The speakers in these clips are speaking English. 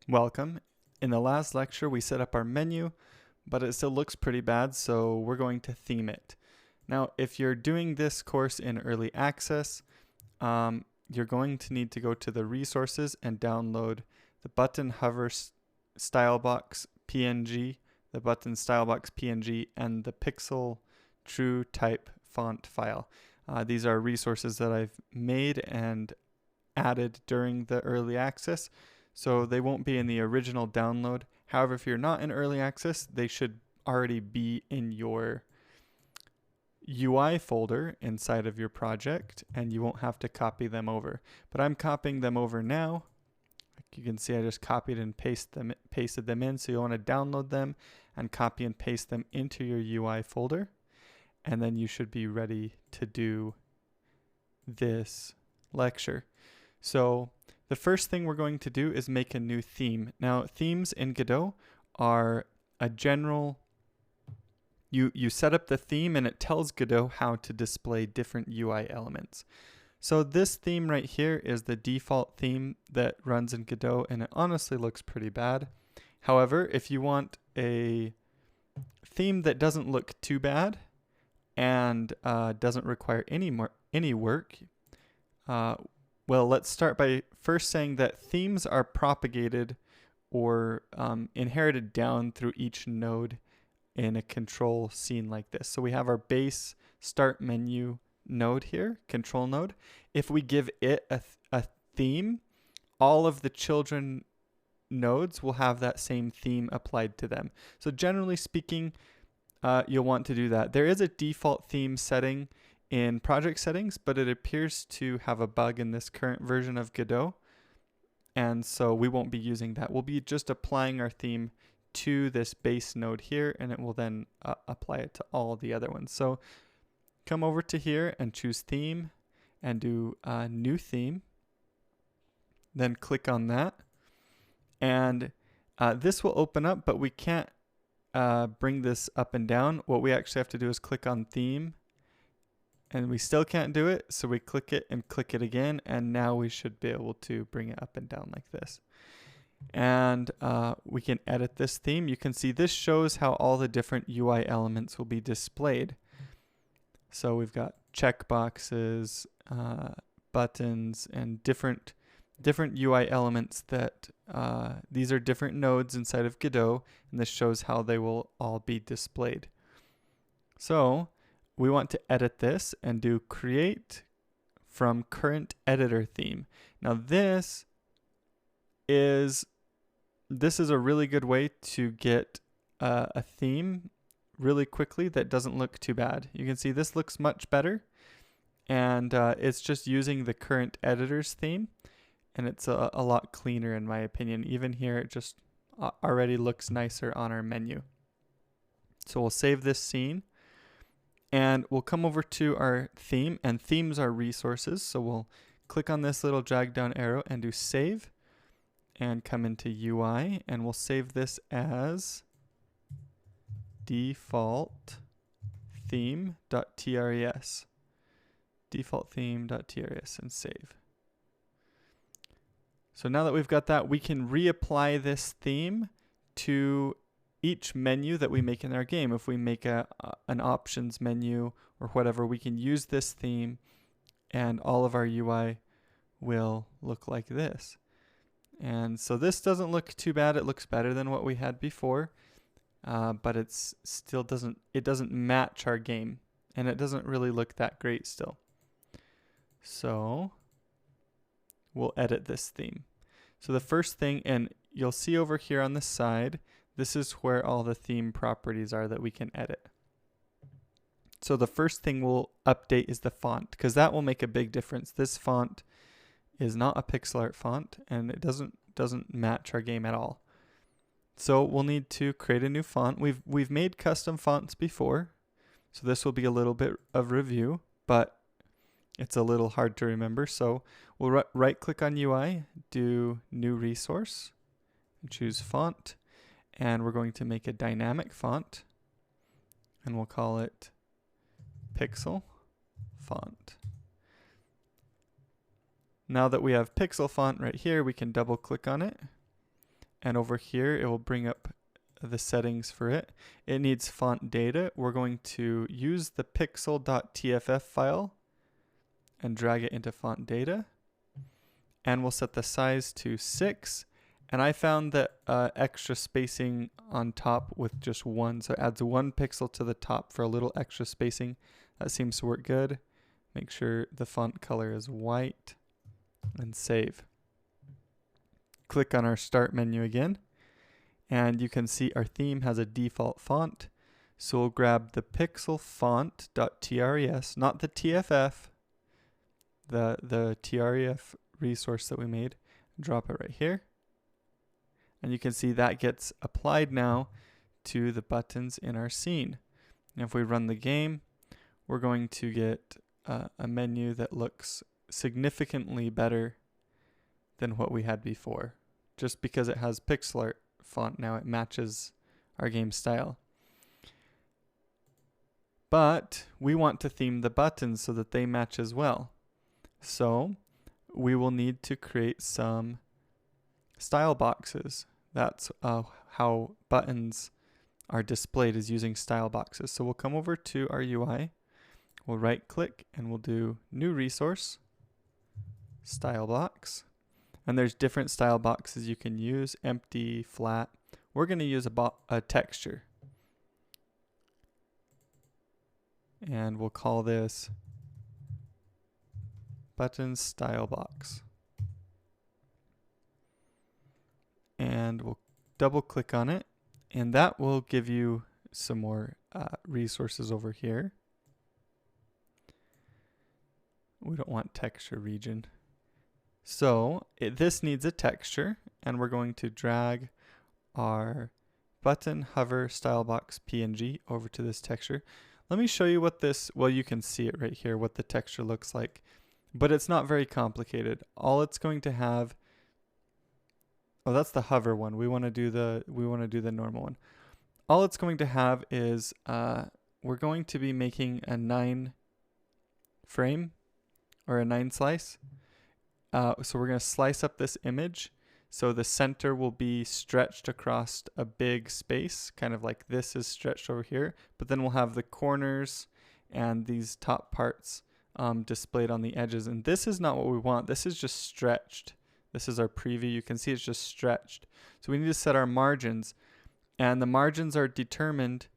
Welcome. In the last lecture, we set up our menu, but it still looks pretty bad, so we're going to theme it. Now, if you're doing this course in early access, you're going to need to go to the resources and download the button hover stylebox PNG, the button stylebox PNG, and the pixel true type font file. These are resources that I've made and added during the early access, so they won't be in the original download. However, if you're not in early access, they should already be in your UI folder inside of your project, and you won't have to copy them over. But I'm copying them over now. Like you can see, I just copied and pasted them in. So you want to download them and copy and paste them into your UI folder, and then you should be ready to do this lecture. So the first thing we're going to do is make a new theme. Now, themes in Godot are a general, you set up the theme and it tells Godot how to display different UI elements. So this theme right here is the default theme that runs in Godot, and it honestly looks pretty bad. However, if you want a theme that doesn't look too bad and doesn't require any work, well, let's start by first saying that themes are propagated or inherited down through each node in a control scene like this. So we have our base start menu node here, control node. If we give it a theme, all of the children nodes will have that same theme applied to them. So generally speaking, you'll want to do that. There is a default theme setting in project settings, but it appears to have a bug in this current version of Godot, and so we won't be using that. We'll be just applying our theme to this base node here, and it will then apply it to all the other ones. So come over to here and choose theme and do new theme, then click on that, and this will open up, but we can't bring this up and down. What we actually have to do is click on theme, and we still can't do it, so we click it and click it again, and now we should be able to bring it up and down like this. And we can edit this theme. You can see this shows how all the different UI elements will be displayed. So we've got checkboxes, buttons, and different UI elements that these are different nodes inside of Godot, and this shows how they will all be displayed. So we want to edit this and do create from current editor theme. Now this is a really good way to get a theme really quickly that doesn't look too bad. You can see this looks much better, and it's just using the current editor's theme, and it's a lot cleaner in my opinion. Even here it just already looks nicer on our menu. So we'll save this scene, and we'll come over to our theme, and themes are resources. So we'll click on this little drag down arrow and do save, and come into UI, and we'll save this as default theme.tres, default theme.tres, and save. So now that we've got that, we can reapply this theme to each menu that we make in our game. If we make an options menu or whatever, we can use this theme, and all of our UI will look like this. And so this doesn't look too bad. It looks better than what we had before, but it's still doesn't match our game, and it doesn't really look that great still. So we'll edit this theme. So the first thing, and you'll see over here on the side, this is where all the theme properties are that we can edit. So the first thing we'll update is the font, because that will make a big difference. This font is not a pixel art font, and it doesn't match our game at all. So we'll need to create a new font. We've made custom fonts before, so this will be a little bit of review, but it's a little hard to remember. So we'll right click on UI, do new resource, and choose font, and we're going to make a dynamic font, and we'll call it pixel font. Now that we have pixel font right here, we can double click on it, and over here it will bring up the settings for it. It needs font data. We're going to use the pixel.tff file and drag it into font data, and we'll set the size to 6. And I found that extra spacing on top with just 1, so it adds 1 pixel to the top for a little extra spacing. That seems to work good. Make sure the font color is white and save. Click on our start menu again, and you can see our theme has a default font. So we'll grab the pixel font.tref, not the TFF, the tref resource that we made, drop it right here. And you can see that gets applied now to the buttons in our scene. And if we run the game, we're going to get a menu that looks significantly better than what we had before. Just because it has pixel art font now, it matches our game style. But we want to theme the buttons so that they match as well. So we will need to create some style boxes. That's how buttons are displayed, is using style boxes. So we'll come over to our UI, we'll right click and we'll do new resource, style box. And there's different style boxes you can use, empty, flat. We're going to use a texture. And we'll call this button style box. And we'll double click on it, and that will give you some more resources over here. We don't want texture region. So this needs a texture, and we're going to drag our button hover style box PNG over to this texture. Let me show you what this, well, you can see it right here, what the texture looks like, but it's not very complicated. All it's going to have, oh, that's the hover one. We want to do the normal one. All it's going to have is we're going to be making a 9 frame or a 9 slice. So we're going to slice up this image. So the center will be stretched across a big space, kind of like this is stretched over here. But then we'll have the corners and these top parts displayed on the edges. And this is not what we want. This is just stretched. This is our preview. You can see it's just stretched. So we need to set our margins. And the margins are determined.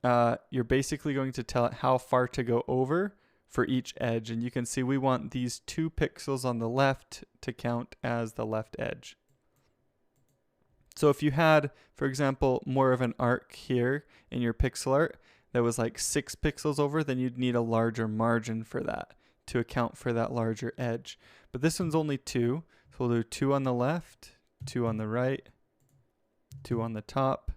You're basically going to tell it how far to go over for each edge. And you can see we want these 2 pixels on the left to count as the left edge. So if you had, for example, more of an arc here in your pixel art that was like 6 pixels over, then you'd need a larger margin for that to account for that larger edge. But this one's only 2. So we'll do 2 on the left, 2 on the right, 2 on the top,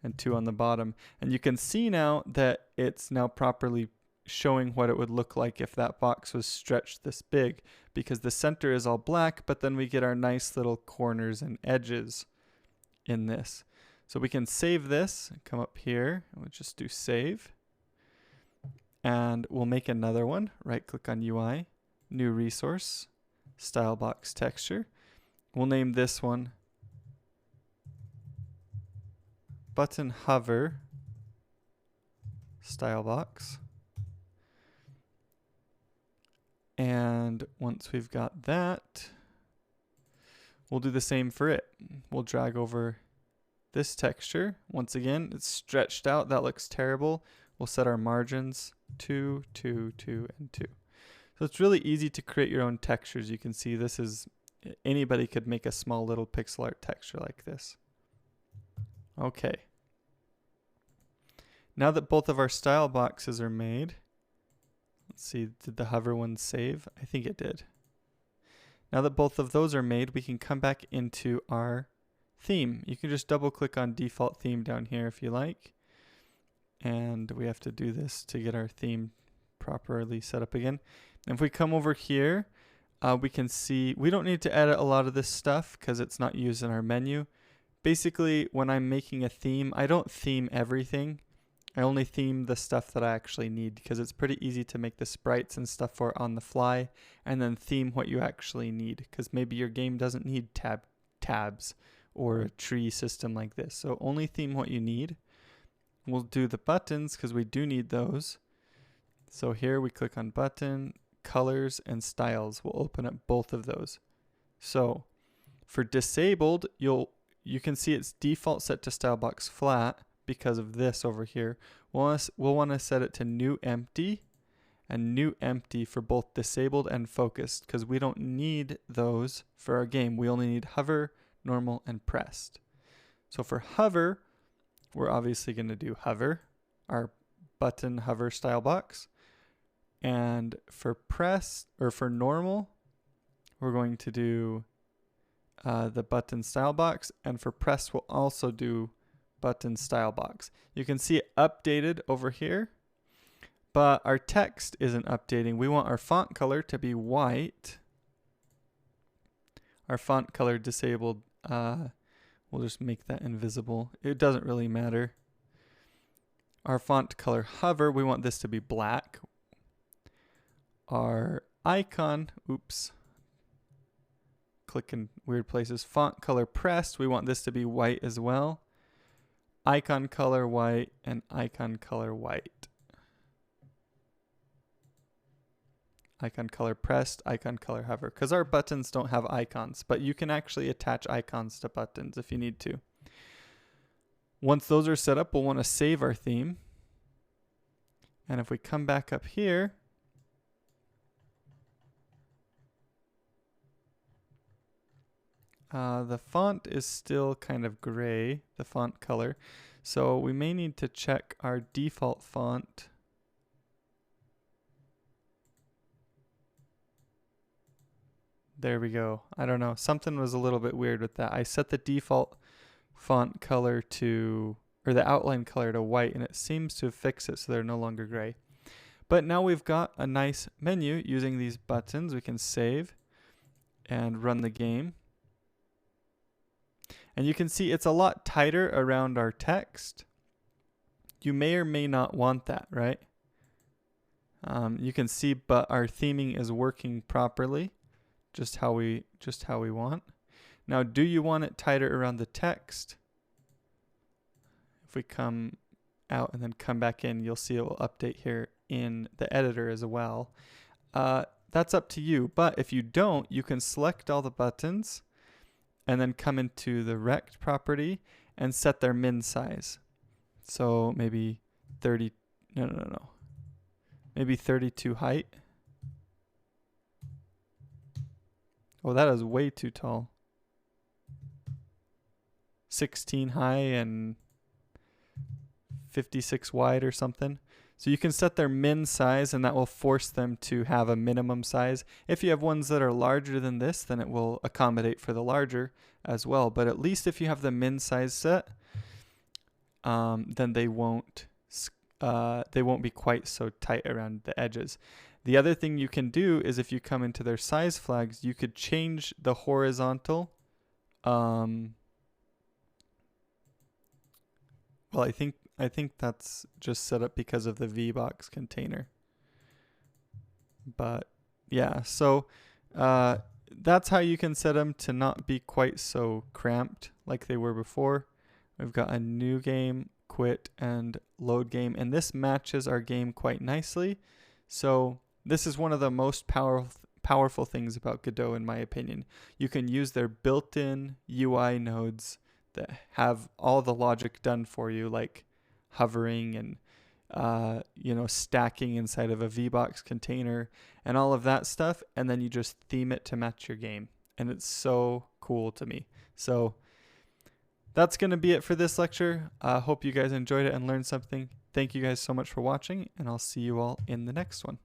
and 2 on the bottom. And you can see now that it's now properly showing what it would look like if that box was stretched this big, because the center is all black, but then we get our nice little corners and edges in this. So we can save this, come up here, and we'll just do save. And we'll make another one. Right click on UI, new resource, style box texture. We'll name this one button hover style box. And once we've got that, we'll do the same for it. We'll drag over this texture. Once again, it's stretched out. That looks terrible. We'll set our margins 2, 2, 2, and 2. So it's really easy to create your own textures. You can see this is, anybody could make a small little pixel art texture like this. Okay. Now that both of our style boxes are made, let's see, did the hover one save? I think it did. Now that both of those are made, we can come back into our theme. You can just double click on default theme down here if you like. And we have to do this to get our theme properly set up again. And if we come over here, we can see we don't need to edit a lot of this stuff because it's not used in our menu. Basically, when I'm making a theme, I don't theme everything. I only theme the stuff that I actually need because it's pretty easy to make the sprites and stuff for on the fly and then theme what you actually need, because maybe your game doesn't need tabs or a tree system like this. So only theme what you need. We'll do the buttons because we do need those. So here we click on button, colors, and styles. We'll open up both of those. So for disabled, you can see it's default set to style box flat because of this over here. We'll want to set it to new empty and new empty for both disabled and focused because we don't need those for our game. We only need hover, normal, and pressed. So for hover, we're obviously going to do hover, our button hover style box. And for press, or for normal, we're going to do the button style box. And for press, we'll also do button style box. You can see it updated over here, but our text isn't updating. We want our font color to be white. Our font color disabled, we'll just make that invisible. It doesn't really matter. Our font color hover, we want this to be black. Our icon, click in weird places. Font color pressed, we want this to be white as well. Icon color white and icon color white. Icon color pressed, icon color hover. Because our buttons don't have icons, but you can actually attach icons to buttons if you need to. Once those are set up, we'll want to save our theme. And if we come back up here, the font is still kind of gray, the font color. So we may need to check our default font. There we go. I don't know. Something was a little bit weird with that. I set the default font color to, or the outline color to white, and it seems to have fixed it so they're no longer gray. But now we've got a nice menu using these buttons. We can save and run the game. And you can see it's a lot tighter around our text. You may or may not want that, right? You can see, but our theming is working properly, just how we want. Now, do you want it tighter around the text? If we come out and then come back in, you'll see it will update here in the editor as well. That's up to you, but if you don't, you can select all the buttons and then come into the rect property and set their min size. So maybe 30, no. Maybe 32 height. Oh, that is way too tall. 16 high and 56 wide or something. So you can set their min size and that will force them to have a minimum size. If you have ones that are larger than this, then it will accommodate for the larger as well. But at least if you have the min size set, then they won't be quite so tight around the edges. The other thing you can do is if you come into their size flags, you could change the horizontal. Well, I think that's just set up because of the VBox container. But yeah, so that's how you can set them to not be quite so cramped like they were before. We've got a new game, quit, and load game, and this matches our game quite nicely. So this is one of the most powerful things about Godot, in my opinion. You can use their built-in UI nodes that have all the logic done for you, like hovering and stacking inside of a VBox container and all of that stuff, and then you just theme it to match your game, and it's so cool to me. So that's going to be it for this lecture. Hope you guys enjoyed it and learned something. Thank you guys so much for watching, and I'll see you all in the next one.